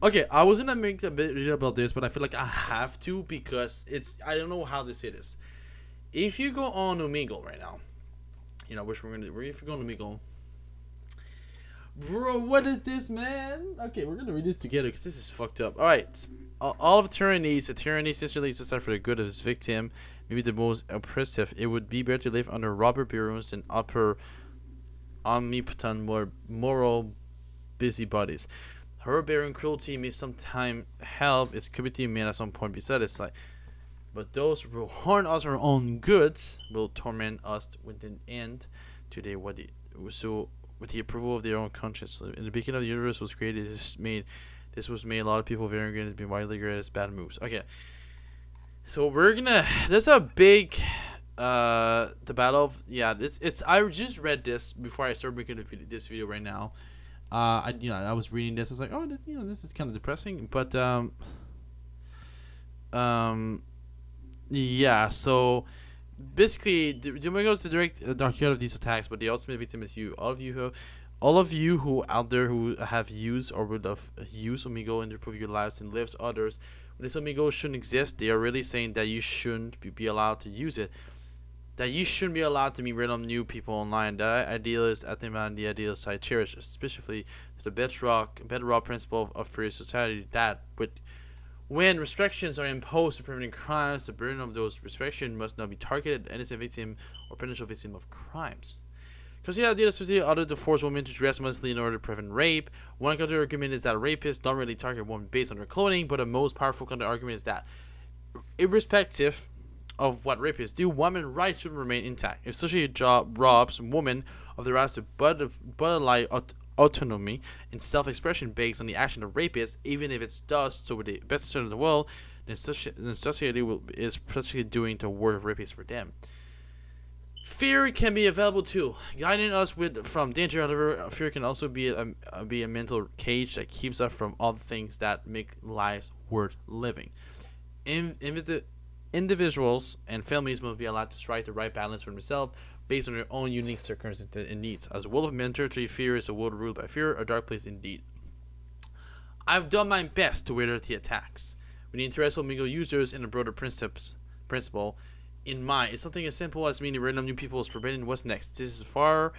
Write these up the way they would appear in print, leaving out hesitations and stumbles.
Okay, I was gonna make a video about this, but I feel like I have to because I don't know how to say this. If you go on Omegle right now, which we're gonna do. If you go on Omegle, bro, what is this, man? Okay, we're gonna read this together because this is fucked up. All right, all of tyranny is a tyranny essentially exists for the good of its victim. Maybe the most oppressive. It would be better to live under robber barons than upper omnipotent moral busybodies. Her barren cruelty may sometimes help its community may at some point be satisfied. But those who harm us our own goods will torment us with an end today. So with the approval of their own conscience. In the beginning of the universe was created, this was made a lot of people very great has been widely regarded as bad moves. Okay. So there's a big the battle of it's I just read this before I started making this video right now. I was reading this. I was like, oh, this is kind of depressing, but yeah. So basically, the Omegle is the direct target of these attacks, but the ultimate victim is you. All of you who out there who have used or would have used Omegle and improve your lives and lives others. When this Omegle shouldn't exist, they are really saying that you shouldn't be allowed to use it. That you shouldn't be allowed to meet random new people online. The idealist and the idealist I cherish, especially the bedrock principle of free society. That when restrictions are imposed to prevent crimes, the burden of those restrictions must not be targeted at innocent victim or potential victim of crimes. Because the idea is other to force women to dress modestly in order to prevent rape. One counter argument is that rapists don't really target women based on their clothing, but the most powerful counter argument is that, irrespective of what rapists do, women's rights should remain intact. If society robs women of the rights to bodily autonomy and self-expression based on the action of rapists, even if it does so with the best interest of the world, then society is practically doing the work of rapists for them. Fear can be available too, guiding us from danger. However, fear can also be a mental cage that keeps us from all the things that make lives worth living. Individuals and families must be allowed to strike the right balance for themselves based on their own unique circumstances and needs. As a world of mentality, fear is a world ruled by fear, a dark place indeed. I've done my best to weather the attacks, with the interest of Omegle users and a broader principle in mind. It's something as simple as meeting random new people is forbidden. What's next? This is far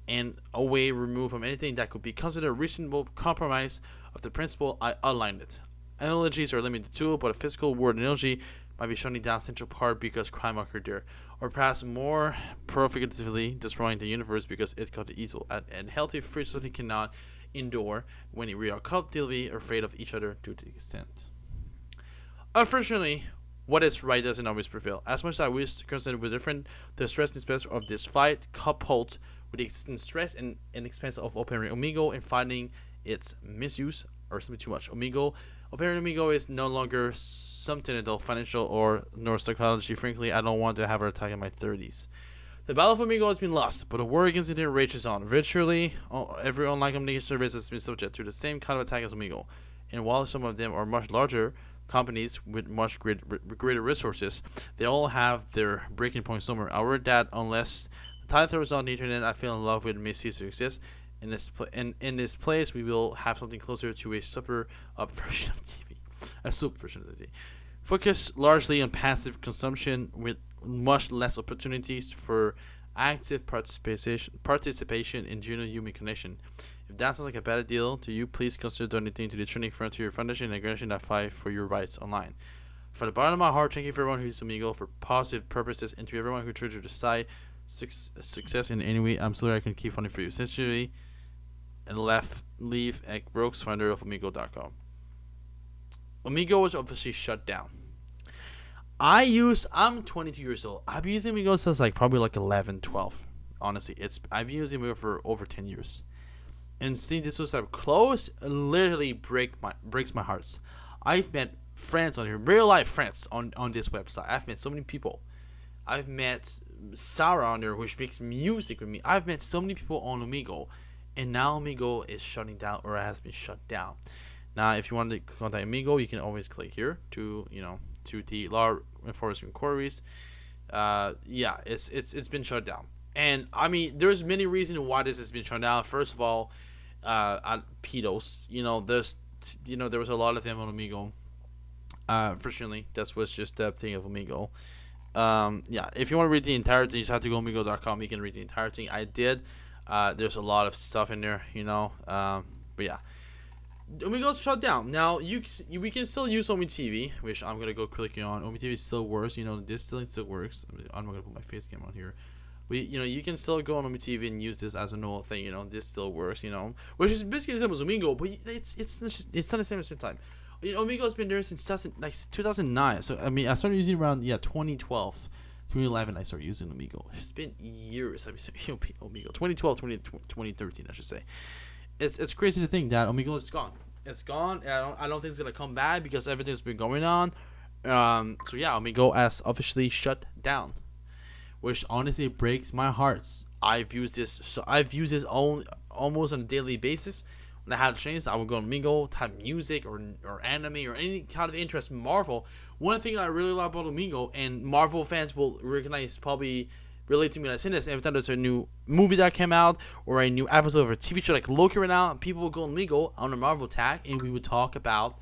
and away removed from anything that could be considered a reasonable compromise of the principle I outlined it. Analogies are a limited tool, but a physical word analogy might be shutting down Central Park because crime occurred there, or perhaps more provocatively destroying the universe because it caught the evil. And healthy free society cannot endure when we are collectively afraid of each other to the extent. Unfortunately, what is right doesn't always prevail. As much as we are concerned with different, the stress and expense of this fight, coupled with the stress and expense of opening Omegle and finding its misuse, are simply too much. Opening Omegle is no longer something adult financial or nor psychology. Frankly, I don't want to have her attack in my 30s. The battle for Omegle has been lost, but the war against it rages on. Virtually every online communication service has been subject to the same kind of attack as Omegle, and while some of them are much larger companies with much greater resources, they all have their breaking point somewhere. I worry that unless the tide throws on the internet I feel in love with may cease to exist. In this place, we will have something closer to a super up version of TV, a super version of TV, focus largely on passive consumption with much less opportunities for active participation in genuine human connection. If that sounds like a bad deal to you, please consider donating to the Training Frontier Foundation and organization that fight for your rights online. From the bottom of my heart, thank you for everyone who uses Omegle for positive purposes, and to everyone who tried to decide success in any way. I'm sorry I can keep funding for you. Sincerely, and leave at Brooks, founder of Omegle.com. Omegle was obviously shut down. I'm 22 years old. I've been using Omegle since probably 11, 12. Honestly, I've been using Omegle for over 10 years. And seeing this was up close literally breaks my heart. I've met friends on here, real life friends on this website. I've met so many people. I've met Sarah on there, which makes music with me. I've met so many people on Omegle. And now Omegle is shutting down, or has been shut down. Now, if you want to contact Omegle, you can always click here to the law enforcement inquiries. It's been shut down, and I mean, there's many reasons why this has been shut down. First of all, pedos. there was a lot of them on Omegle. Fortunately, that was just the thing of Omegle. Yeah, if you want to read the entire thing, you just have to go omegle.com. You can read the entire thing. I did. There's a lot of stuff in there, but yeah. Omegle's shut down. Now we can still use Omi TV, which I'm gonna go clicking on. Omi TV still works. This still works. I'm not gonna put my face cam on here. But you can still go on Omi TV and use this as a normal thing. This still works. Which is basically the same as Omegle, but it's not the same at the same time. Omegle's been there since 2009. So I started using it around 2012. 2011 I started using Omegle. It's been years I've been using Omegle. 2012, 2013 I should say. It's crazy to think that Omegle is gone. It's gone. I don't think it's gonna come back because everything's been going on. So yeah, Omegle has officially shut down, which honestly breaks my heart. I've used this almost on a daily basis. When I had a chance, I would go on Omegle, type music or anime or any kind of interest in Marvel. One thing I really love about Omegle, and Marvel fans will recognize, probably relate to me when I say this, every time there's a new movie that came out or a new episode of a TV show like Loki right now, people would go on Omegle on a Marvel tag and we would talk about,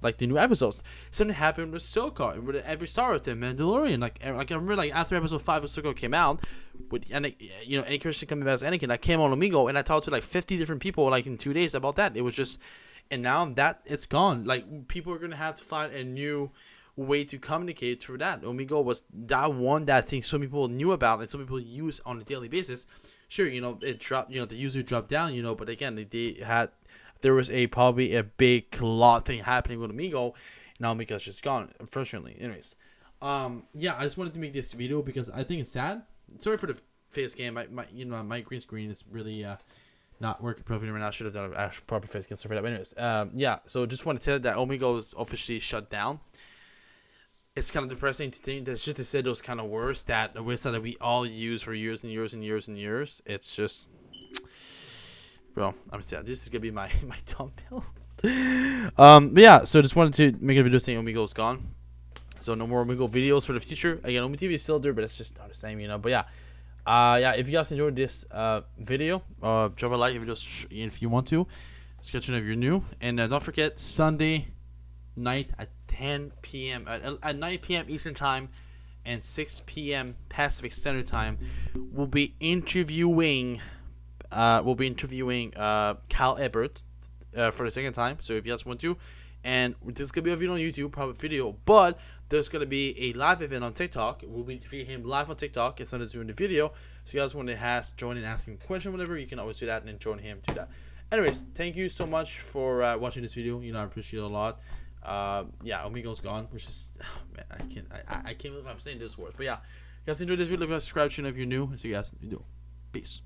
like the new episodes. Something happened with Ahsoka and with every Star Wars, the Mandalorian. Like I remember, after episode 5 of Ahsoka came out, with any Christian coming back as Anakin, I came on Omegle and I talked to 50 different people in 2 days about that. It was just, and now that it's gone, people are gonna have to find a new way to communicate through that. Omegle was that thing some people knew about and some people use on a daily basis. Sure, it dropped, the user dropped down, but again, there was probably a big lot thing happening with Omegle. Now Omegle is just gone, unfortunately. Anyways, yeah, I just wanted to make this video because I think it's sad. Sorry for the face cam. My green screen is really not working perfectly right now. I should have done a proper face cam for that. But anyways, yeah. So just want to tell you that Omegle is officially shut down. It's kind of depressing to think that just to say those kind of words that the website that we all use for years and years and years and years. It's just, bro, I'm sad. This is gonna be my thumbnail. But yeah. So just wanted to make a video saying Omegle is gone. So no more Omegle videos for the future. Again, Omegle TV is still there, but it's just not the same, But yeah, yeah. If you guys enjoyed this video, drop a like if you want to. Sketching if you're new, and don't forget Sunday night at 10 p.m. at 9 p.m. Eastern Time and 6 p.m. Pacific Standard Time. We'll be interviewing Cal Ebert for the second time. So if you guys want to, and this is gonna be a video on YouTube, probably video, but there's gonna be a live event on TikTok. We'll be interviewing him live on TikTok instead of doing the video. So you guys want to join and ask him a question, whatever, you can always do that and join him to that. Anyways, thank you so much for watching this video. I appreciate it a lot. Yeah, Omegle's gone, which is, man, I can't believe I'm saying this word. But yeah, you guys enjoyed this video, subscribe if you're new, and see you guys in the video. Peace.